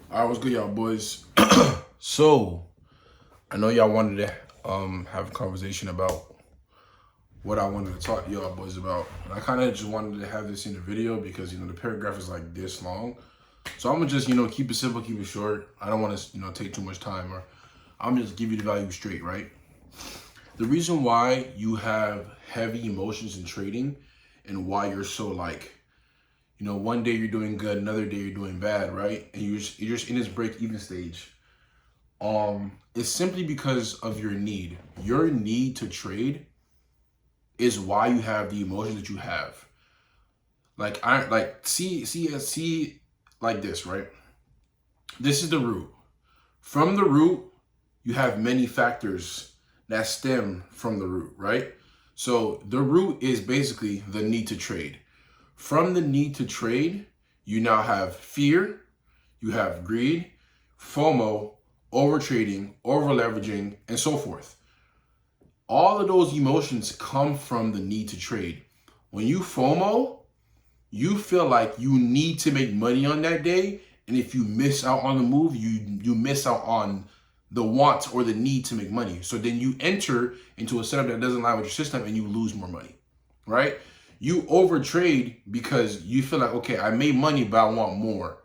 All right, what's good, y'all boys? So, I know y'all wanted to have a conversation about what I wanted to talk to y'all boys about. And I kind of just wanted to have this in the video because, the paragraph is like this long. So I'm going to just, keep it simple, keep it short. I don't want to, take too much time, or I'm just give you the value straight, right? The reason why you have heavy emotions in trading and why you're so like, one day you're doing good, another day you're doing bad, right? And you're just in this break-even stage. It's simply because of your need. Your need to trade is why you have the emotions that you have. See like this, right? This is the root. From the root, you have many factors that stem from the root, right? So the root is basically the need to trade. From the need to trade, you now have fear, you have greed, FOMO, over trading, over leveraging, and so forth. All of those emotions come from the need to trade. When you FOMO, you feel like you need to make money on that day, and if you miss out on the move, you miss out on the want or the need to make money. So then you enter into a setup that doesn't align with your system and you lose more money, right? You overtrade because you feel like, okay, I made money, but I want more.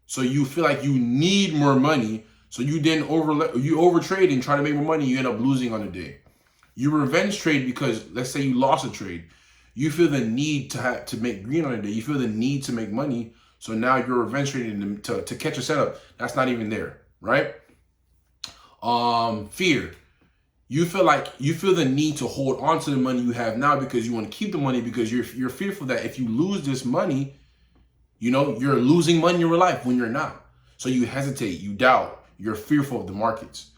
So you feel like you need more money. So you then overtrade and try to make more money. You end up losing on the day. You revenge trade because let's say you lost a trade. You feel the need to make green on the day. You feel the need to make money. So now you're revenge trading to catch a setup that's not even there, right? Fear. You feel the need to hold on to the money you have now because you want to keep the money because you're fearful that if you lose this money, you're losing money in your life when you're not. So you hesitate, you doubt, you're fearful of the markets.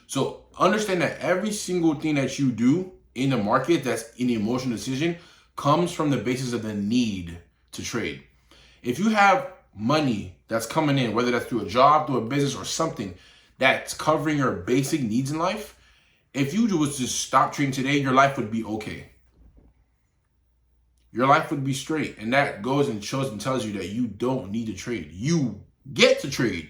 So understand that every single thing that you do in the market that's in the emotional decision comes from the basis of the need to trade. If you have money that's coming in, whether that's through a job, through a business, or something that's covering your basic needs in life, if you was to stop trading today, your life would be okay. Your life would be straight. And that goes and shows and tells you that you don't need to trade. You get to trade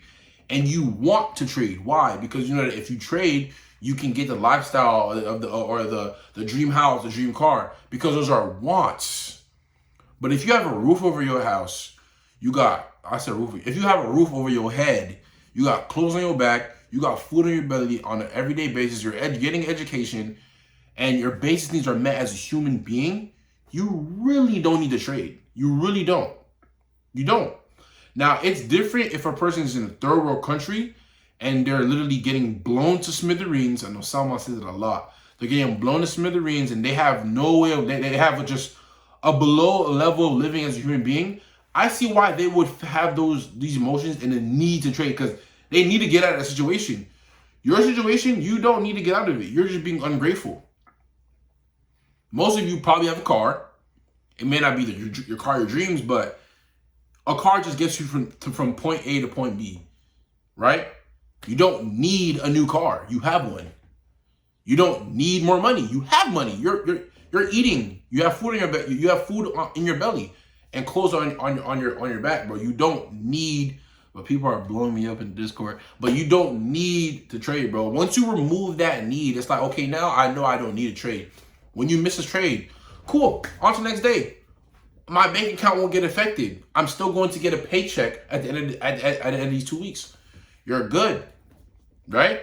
and you want to trade. Why? Because you know that if you trade, you can get the lifestyle of the dream house, the dream car, because those are wants. But if you have a roof over your house, if you have a roof over your head, you got clothes on your back, you got food on your belly on an everyday basis, you're getting education, and your basic needs are met as a human being, you really don't need to trade. You really don't. You don't. Now, it's different if a person is in a third world country and they're literally getting blown to smithereens. I know Salman says it a lot. They're getting blown to smithereens and they have no way of, they have just a below level of living as a human being. I see why they would have these emotions and the need to trade because they need to get out of that situation. Your situation, you don't need to get out of it. You're just being ungrateful. Most of you probably have a car. It may not be your car, your dreams, but a car just gets you from point A to point B, right? You don't need a new car. You have one. You don't need more money. You have money. You're eating. You have food in your belly. You have food in your belly and clothes on your back, bro. You don't need. But people are blowing me up in Discord. But you don't need to trade, bro. Once you remove that need, it's like, okay, now I know I don't need to trade. When you miss a trade, cool. On to the next day. My bank account won't get affected. I'm still going to get a paycheck at the end of these 2 weeks. You're good, right?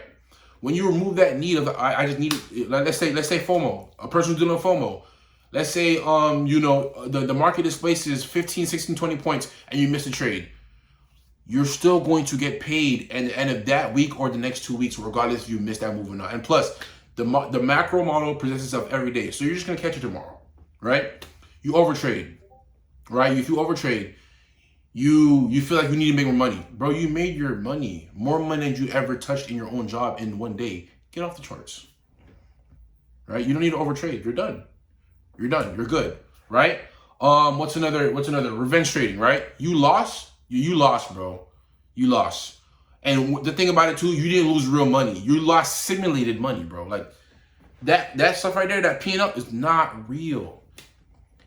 When you remove that need of I just need it. Let's say FOMO. A person who's doing FOMO. Let's say the market displaces 15, 16, 20 points and you miss a trade. You're still going to get paid at the end of that week or the next 2 weeks, regardless if you miss that move or not. And plus, the macro model presents itself every day. So you're just going to catch it tomorrow, right? You overtrade, right? If you overtrade, you feel like you need to make more money. Bro, you made your money. More money than you ever touched in your own job in one day. Get off the charts, right? You don't need to overtrade. You're done. You're done. You're good, right? What's another? Revenge trading, right? You lost. You lost, bro. You lost. And the thing about it too, you didn't lose real money. You lost simulated money, bro. Like that stuff right there, that P&L is not real.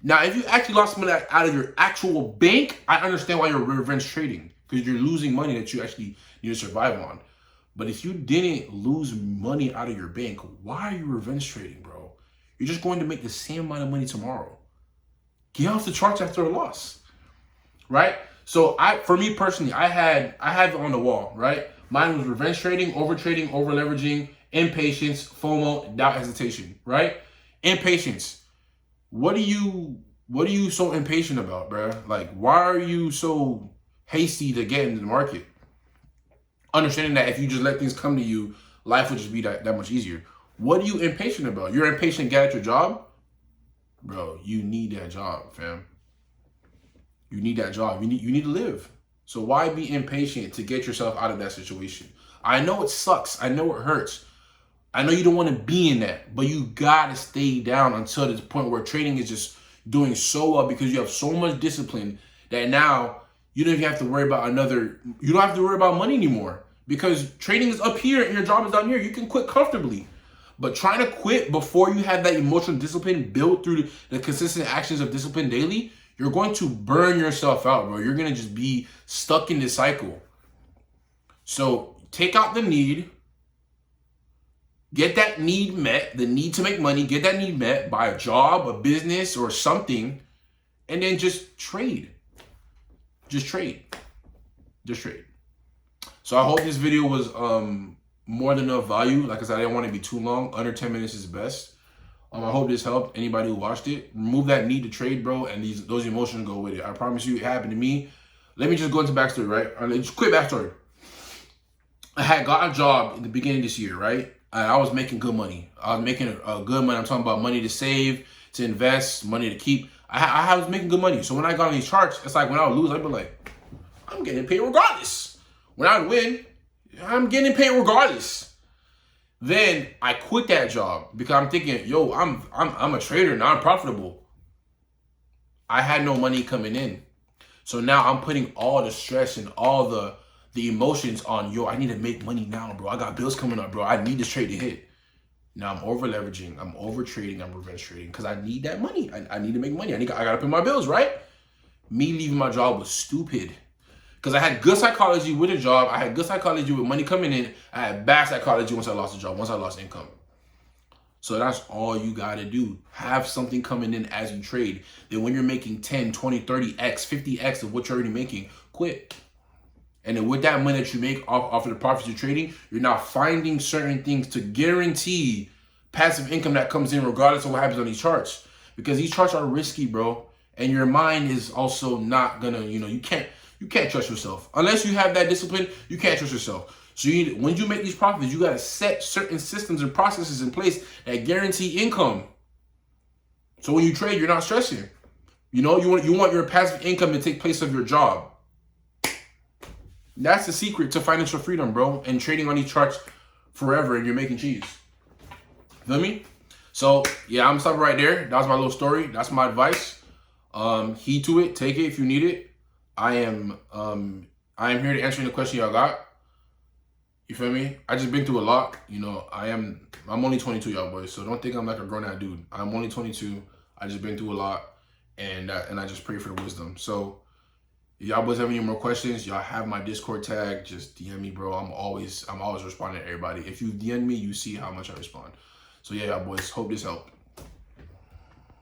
Now, if you actually lost money out of your actual bank, I understand why you're revenge trading. because you're losing money that you actually need to survive on. But if you didn't lose money out of your bank, why are you revenge trading, bro? You're just going to make the same amount of money tomorrow. Get off the charts after a loss, right? So for me personally, I have it on the wall, right? Mine was revenge trading, over leveraging, impatience, FOMO, doubt, hesitation, right? Impatience. What are you so impatient about, bro? Like, why are you so hasty to get into the market? Understanding that if you just let things come to you, life would just be that much easier. What are you impatient about? You're impatient to get at your job? Bro, you need that job, fam. You need that job. You need to live. So why be impatient to get yourself out of that situation? I know it sucks. I know it hurts. I know you don't want to be in that, but you got to stay down until the point where trading is just doing so well because you have so much discipline that now you don't even have to worry about you don't have to worry about money anymore because trading is up here and your job is down here. You can quit comfortably. But trying to quit before you have that emotional discipline built through the consistent actions of discipline daily, you're going to burn yourself out, bro. You're going to just be stuck in this cycle. So take out the need. Get that need met, the need to make money. Get that need met by a job, a business, or something. And then just trade. Just trade. Just trade. So I hope this video was more than enough value. Like I said, I didn't want to be too long. Under 10 minutes is best. I hope this helped anybody who watched it. Remove that need to trade, bro, and those emotions go with it. I promise you it happened to me. Let me just go into backstory, right? Just quick backstory. I had got a job in the beginning of this year, right? I was making good money. I was making a good money. I'm talking about money to save, to invest, money to keep. I was making good money. So when I got on these charts, it's like when I would lose, I'd be like, I'm getting paid regardless. When I would win, I'm getting paid regardless. Then I quit that job because I'm thinking, yo, I'm a trader, now I'm profitable. I had no money coming in. So now I'm putting all the stress and all the emotions on, yo, I need to make money now, bro. I got bills coming up, bro. I need this trade to hit. Now I'm over leveraging, I'm over trading, I'm revenge trading because I need that money. I need to make money. I gotta pay my bills, right? Me leaving my job was stupid. Because I had good psychology with a job. I had good psychology with money coming in. I had bad psychology once I lost a job, once I lost income. So that's all you got to do. Have something coming in as you trade. Then when you're making 10, 20, 30x, 50x of what you're already making, quit. And then with that money that you make off of the profits you're trading, you're now finding certain things to guarantee passive income that comes in regardless of what happens on these charts. Because these charts are risky, bro. And your mind is also not going to, you can't trust yourself. Unless you have that discipline, you can't trust yourself. So when you make these profits, you got to set certain systems and processes in place that guarantee income. So when you trade, you're not stressing. You want your passive income to take place of your job. That's the secret to financial freedom, bro. And trading on these charts forever and you're making cheese. Feel me? So yeah, I'm stopping right there. That was my little story. That's my advice. Heed to it. Take it if you need it. I am here to answer any question y'all got. You feel me? I just been through a lot. I'm only 22, y'all boys. So don't think I'm like a grown ass dude. I'm only 22. I just been through a lot, and I just pray for the wisdom. So if y'all boys have any more questions, y'all have my Discord tag. Just DM me, bro. I'm always responding to everybody. If you DM me, you see how much I respond. So yeah, y'all boys. Hope this helped.